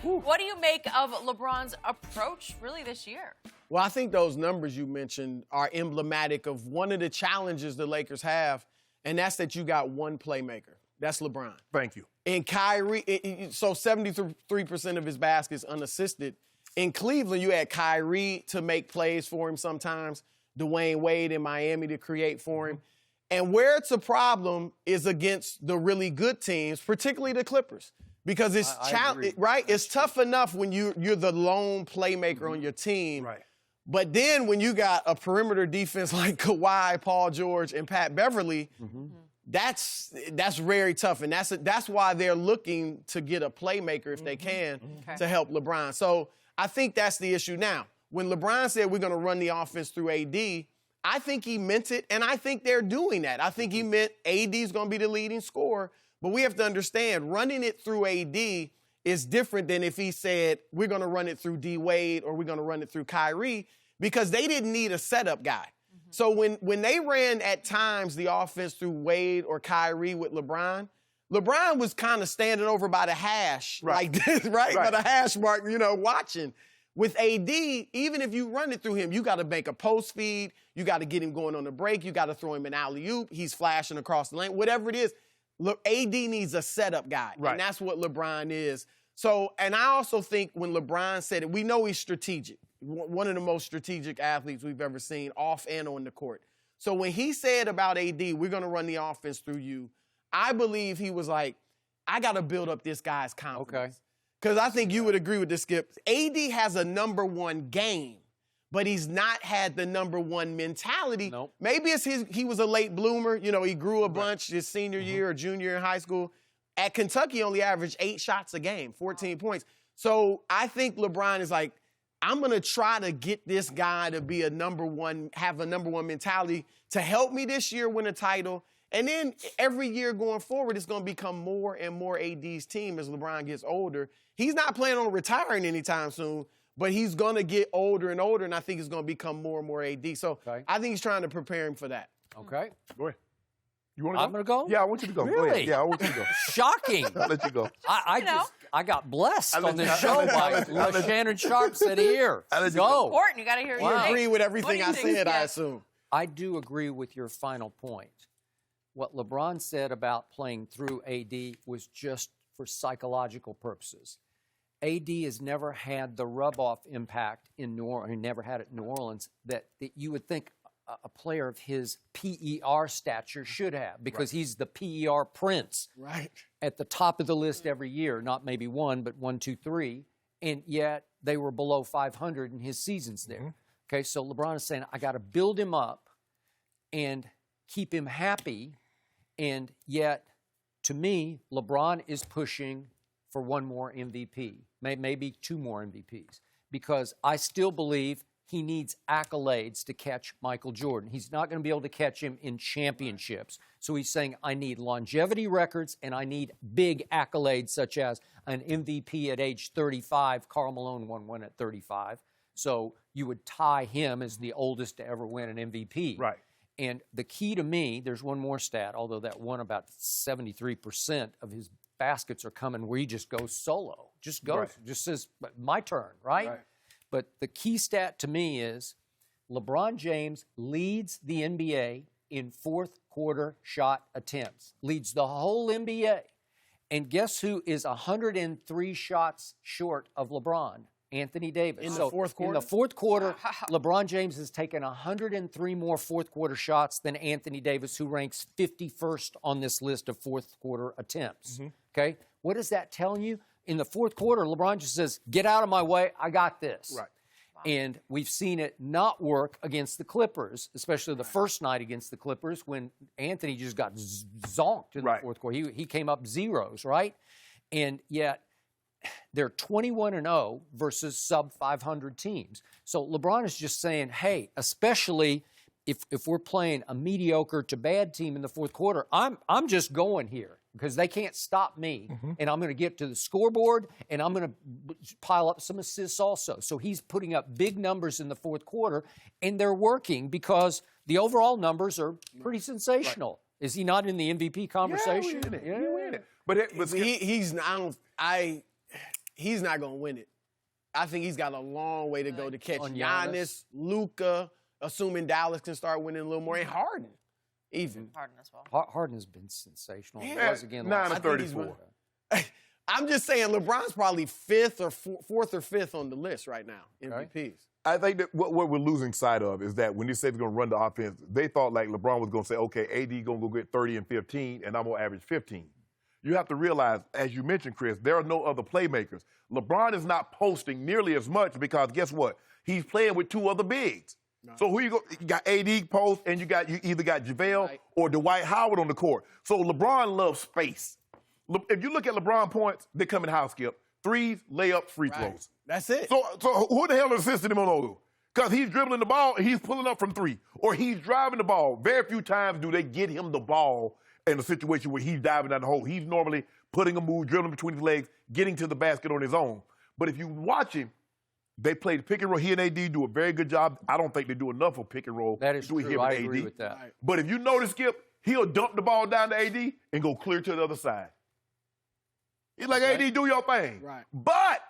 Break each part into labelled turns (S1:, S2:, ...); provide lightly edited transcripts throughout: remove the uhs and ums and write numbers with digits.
S1: What do you make of LeBron's approach really this year?
S2: Well, I think those numbers you mentioned are emblematic of one of the challenges the Lakers have, and that's that you got one playmaker. That's LeBron.
S3: Thank you.
S2: And Kyrie, so 73% of his baskets unassisted. In Cleveland, you had Kyrie to make plays for him sometimes, Dwayne Wade in Miami to create for him. And where it's a problem is against the really good teams, particularly the Clippers. Because it's right? It's tough enough when you're the lone playmaker on your team.
S3: Right.
S2: But then when you got a perimeter defense like Kawhi, Paul George, and Pat Beverly, that's very tough. And that's why they're looking to get a playmaker if they can to help LeBron. So I think that's the issue. Now, when LeBron said we're going to run the offense through AD, I think he meant it, and I think they're doing that. I think he meant AD's going to be the leading scorer. But we have to understand, running it through AD is different than if he said, we're going to run it through D. Wade or we're going to run it through Kyrie, because they didn't need a setup guy. So when they ran at times the offense through Wade or Kyrie with LeBron was kind of standing over by the hash like this, right? By the hash mark, watching. With AD, even if you run it through him, you got to make a post feed. You got to get him going on the break. You got to throw him an alley-oop. He's flashing across the lane. Whatever it is, look, AD needs a setup guy, and that's what LeBron is. So, and I also think when LeBron said it, we know he's strategic. One of the most strategic athletes we've ever seen, off and on the court. So when he said about AD, we're going to run the offense through you, I believe he was like, I got to build up this guy's confidence.
S4: Okay.
S2: Because I think you would agree with this, Skip. AD has a #1 game, but he's not had the #1 mentality.
S4: Nope.
S2: Maybe it's he was a late bloomer. He grew a bunch his senior year or junior year in high school. At Kentucky, he only averaged 8 shots a game, 14 points. So I think LeBron is like, I'm going to try to get this guy to be have a #1 mentality to help me this year win a title. And then every year going forward, it's going to become more and more AD's team as LeBron gets older. He's not planning on retiring anytime soon, but he's going to get older and older, and I think it's going to become more and more AD. So I think he's trying to prepare him for that.
S4: Okay.
S3: Go ahead. You want to go?
S4: I'm going to go?
S3: Yeah, I want you to go.
S4: Really?
S3: Go ahead. Yeah, I want you to go.
S4: Shocking.
S3: I'll let you go.
S4: I got blessed on this show by Shannon Sharpe said here. Go.
S1: Important. You got to hear
S2: You agree with everything I said, I assume.
S4: I do agree with your final point. What LeBron said about playing through AD was just for psychological purposes. AD has never had the rub-off impact in New Orleans, he never had it in New Orleans, that you would think a player of his PER stature should have, because he's the PER prince.
S2: Right.
S4: At the top of the list every year, not maybe one, but 1, 2, 3, and yet they were below 500 in his seasons there. Okay, so LeBron is saying, I got to build him up and keep him happy, and yet, to me, LeBron is pushing for 1 more MVP, maybe 2 more MVPs, because I still believe he needs accolades to catch Michael Jordan. He's not going to be able to catch him in championships. So he's saying, I need longevity records and I need big accolades, such as an MVP at age 35. Karl Malone won one at 35. So you would tie him as the oldest to ever win an MVP.
S3: Right.
S4: And the key to me, there's one more stat, although that one about 73% of his baskets are coming where he just goes solo. Just goes, just says, my turn, right? But the key stat to me is LeBron James leads the NBA in fourth quarter shot attempts, leads the whole NBA. And guess who is 103 shots short of LeBron? Anthony Davis.
S2: In the fourth quarter?
S4: In the fourth quarter, LeBron James has taken 103 more fourth quarter shots than Anthony Davis, who ranks 51st on this list of fourth quarter attempts. Okay? What is that telling you? In the fourth quarter, LeBron just says, get out of my way, I got this.
S3: Right.
S4: And we've seen it not work against the Clippers, especially the first night against the Clippers when Anthony just got zonked in the fourth quarter. He came up zeros, right? And yet they're 21-0 versus sub-500 teams. So LeBron is just saying, hey, especially if we're playing a mediocre to bad team in the fourth quarter, I'm just going here because they can't stop me, and I'm going to get to the scoreboard, and I'm going to pile up some assists also. So he's putting up big numbers in the fourth quarter, and they're working because the overall numbers are pretty sensational. Right. Is he not in the MVP conversation?
S3: Yeah, we in it. But
S2: he's not going to win it. I think he's got a long way to go to catch
S4: On
S2: Giannis, Luka, assuming Dallas can start winning a little more, and Harden even.
S1: Harden as well.
S4: Harden has been sensational. He
S2: Yeah.
S4: was again
S3: 9
S4: last
S3: of
S2: I think he's
S3: 34.
S2: I'm just saying LeBron's probably fourth or fifth on the list right now, MVPs.
S3: I think that what we're losing sight of is that when they say they're going to run the offense, they thought like LeBron was going to say, okay, AD going to go get 30 and 15, and I'm going to average 15. You have to realize, as you mentioned, Chris, there are no other playmakers. LeBron is not posting nearly as much because guess what? He's playing with two other bigs. No. So who you got AD post, and you either got JaVale or Dwight Howard on the court. So LeBron loves space. If you look at LeBron points, they come in house, Skip. Threes, layups, free throws.
S2: That's it.
S3: So who the hell is assisting him on those? Because he's dribbling the ball and he's pulling up from three. Or he's driving the ball. Very few times do they get him the ball in a situation where he's diving down the hole. He's normally putting a move, dribbling between his legs, getting to the basket on his own. But if you watch him, they play the pick and roll. He and AD do a very good job. I don't think they do enough of pick and roll.
S4: That is
S3: between
S4: true.
S3: him
S4: I
S3: and
S4: agree
S3: AD.
S4: with that.
S3: But if you notice, Skip, he'll dump the ball down to AD and go clear to the other side. He's like, AD, do your thing.
S2: Right.
S3: But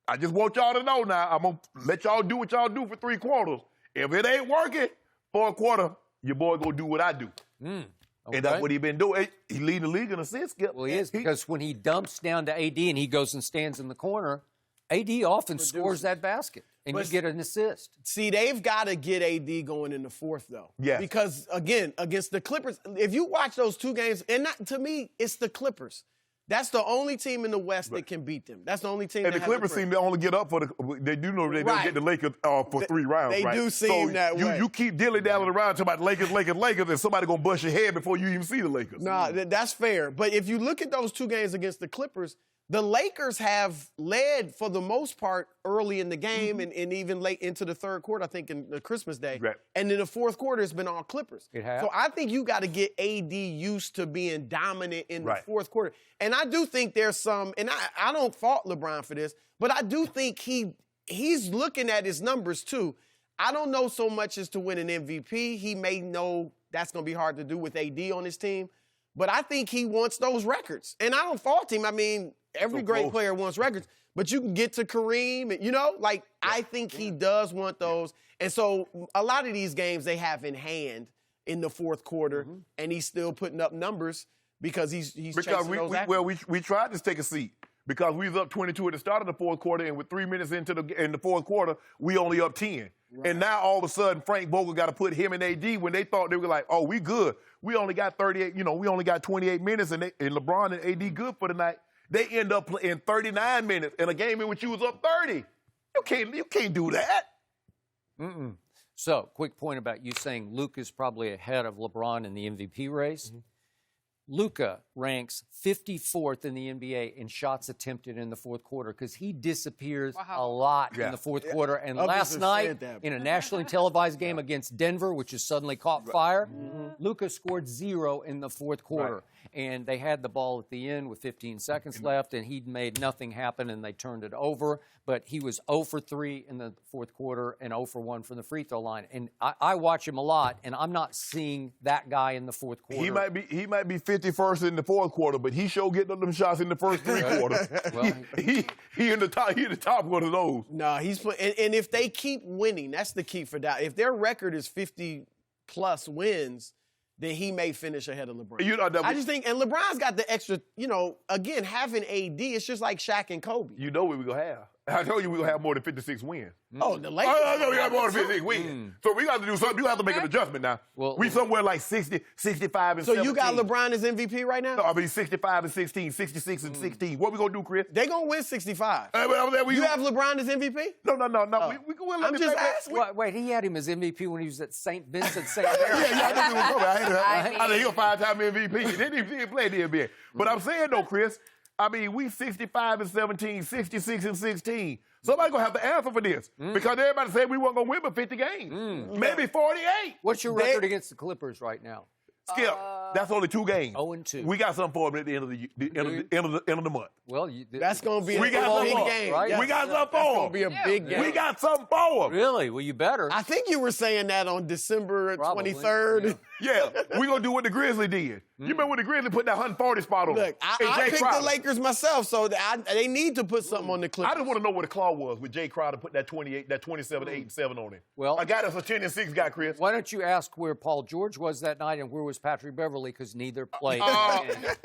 S3: I just want y'all to know now, I'm going to let y'all do what y'all do for 3 quarters. If it ain't working for a quarter, your boy going to do what I do.
S4: Okay.
S3: And that's what he been doing. He leading the league in assists, Skip.
S4: Well, he is, because when he dumps down to AD and he goes and stands in the corner, AD often scores that basket, and you get an assist.
S2: See, they've got to get AD going in the fourth, though.
S3: Yes.
S2: Because, again, against the Clippers, if you watch those 2 games, and to me, it's the Clippers. That's the only team in the West that can beat them. That's the only team.
S3: And the Clippers seem to only get up for they do know they don't get the Lakers for 3 rounds,
S2: they
S3: right?
S2: do seem that way.
S3: You keep dilly-dallying around talking about Lakers, and somebody going to bust your head before you even see the Lakers.
S2: No, that's fair. But if you look at those 2 games against the Clippers, the Lakers have led for the most part early in the game and even late into the 3rd quarter, I think, in the Christmas Day.
S3: Right.
S2: And in the 4th quarter, it's been all Clippers.
S4: It has.
S2: So I think you got to get AD used to being dominant in the
S3: Right.
S2: 4th quarter. And I do think there's some, and I don't fault LeBron for this, but I do think he's looking at his numbers too. I don't know so much as to win an MVP. He may know that's going to be hard to do with AD on his team. But I think he wants those records. And I don't fault him. I mean, every great player wants records. But you can get to Kareem, and, I think he does want those. And so a lot of these games they have in hand in the 4th quarter, and he's still putting up numbers because he's chasing those accolades.
S3: we tried to take a seat because we was up 22 at the start of the 4th quarter, and with 3 minutes in the 4th quarter, we only up 10. Right. And now all of a sudden Frank Vogel got to put him and AD when they thought they were like, oh, we good. We only got 38, we only got 28 minutes, and LeBron and AD good for the night. They end up playing 39 minutes in a game in which you was up 30. You can't do that.
S4: So, quick point about you saying Luka's probably ahead of LeBron in the MVP race. Luka ranks 54th in the NBA in shots attempted in the 4th quarter because he disappears a lot in the 4th quarter. And last night, in a nationally televised game against Denver, which has suddenly caught fire, Luka scored 0 in the 4th quarter.
S3: Right.
S4: And they had the ball at the end with 15 seconds left, and he'd made nothing happen, and they turned it over. But he was 0 for 3 in the 4th quarter and 0 for 1 from the free throw line. And I watch him a lot, and I'm not seeing that guy in the 4th quarter.
S3: He might be 51st in the 4th quarter, but he sure getting up them shots in the first 3 quarters. Well, he in the top one of those.
S2: No, he's playing. And if they keep winning, that's the key for that. If their record is 50-plus wins, then he may finish ahead of LeBron. I just think, and LeBron's got the extra, again, having AD, it's just like Shaq and Kobe.
S3: You know what we're going to have. I told you we're going to have more than 56 wins.
S2: Oh, the Lakers.
S3: I know we got more than 56 wins. So we got to do something. You have to make an adjustment now.
S4: Well,
S3: we somewhere like 60, 65, and 17.
S2: So you got LeBron as MVP right now?
S3: No, I mean 65 and 16, 66 and 16. What we going to do, Chris?
S2: They going to win 65. You have LeBron as MVP?
S3: No.
S2: Oh.
S3: We can win.
S2: I'm just asking.
S4: Wait, he had him as MVP when he was at St. Vincent, St. Mary.
S3: I think he was a 5-time MVP. He didn't even play the NBA. But I'm saying, though, Chris, I mean, we 65 and 17, 66 and 16. Somebody's going to have to answer for this because everybody said we weren't going to win but 50 games. Maybe 48.
S4: What's your record against the Clippers right now?
S3: Skip, that's only 2 games.
S4: 0-2.
S3: We got something for him at the end of the end of the month.
S4: Well,
S2: That's going to be
S3: We
S2: a
S3: got
S2: big
S3: some
S2: game.
S4: right?
S3: We got something
S2: That's
S3: for
S2: going
S3: him.
S2: to be a big game.
S3: We got something for him.
S4: really? Well, you better.
S2: I think you were saying that on December
S4: Probably,
S2: 23rd.
S3: Yeah, we gonna do what the Grizzlies did. You remember when the Grizzlies put that 140 spot on?
S2: Look,
S3: And
S2: I
S3: Jay
S2: picked the
S3: Crowder.
S2: Lakers myself, so they need to put something on the Clippers.
S3: I just want to know what the claw was with Jay Crowder put that 27, 8, and 7 on him.
S4: Well-
S3: a guy that's a 10 and 6 guy, Chris.
S4: Why don't you ask where Paul George was that night and where was Patrick Beverly? Because neither played.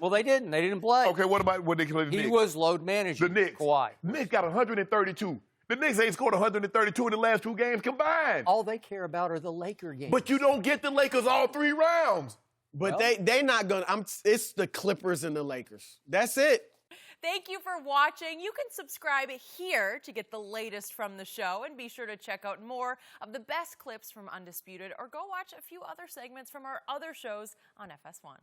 S4: Well, they didn't. They didn't play.
S3: Okay, what about what they call the
S4: He
S3: Knicks?
S4: was load managing.
S3: The Knicks.
S4: Kawhi.
S3: Knicks got 132. The Knicks ain't scored 132 in the last 2 games combined.
S4: All they care about are the Laker games.
S3: But you don't get the Lakers all 3 rounds.
S2: But they not going to. It's the Clippers and the Lakers. That's it.
S1: Thank you for watching. You can subscribe here to get the latest from the show, and be sure to check out more of the best clips from Undisputed, or go watch a few other segments from our other shows on FS1.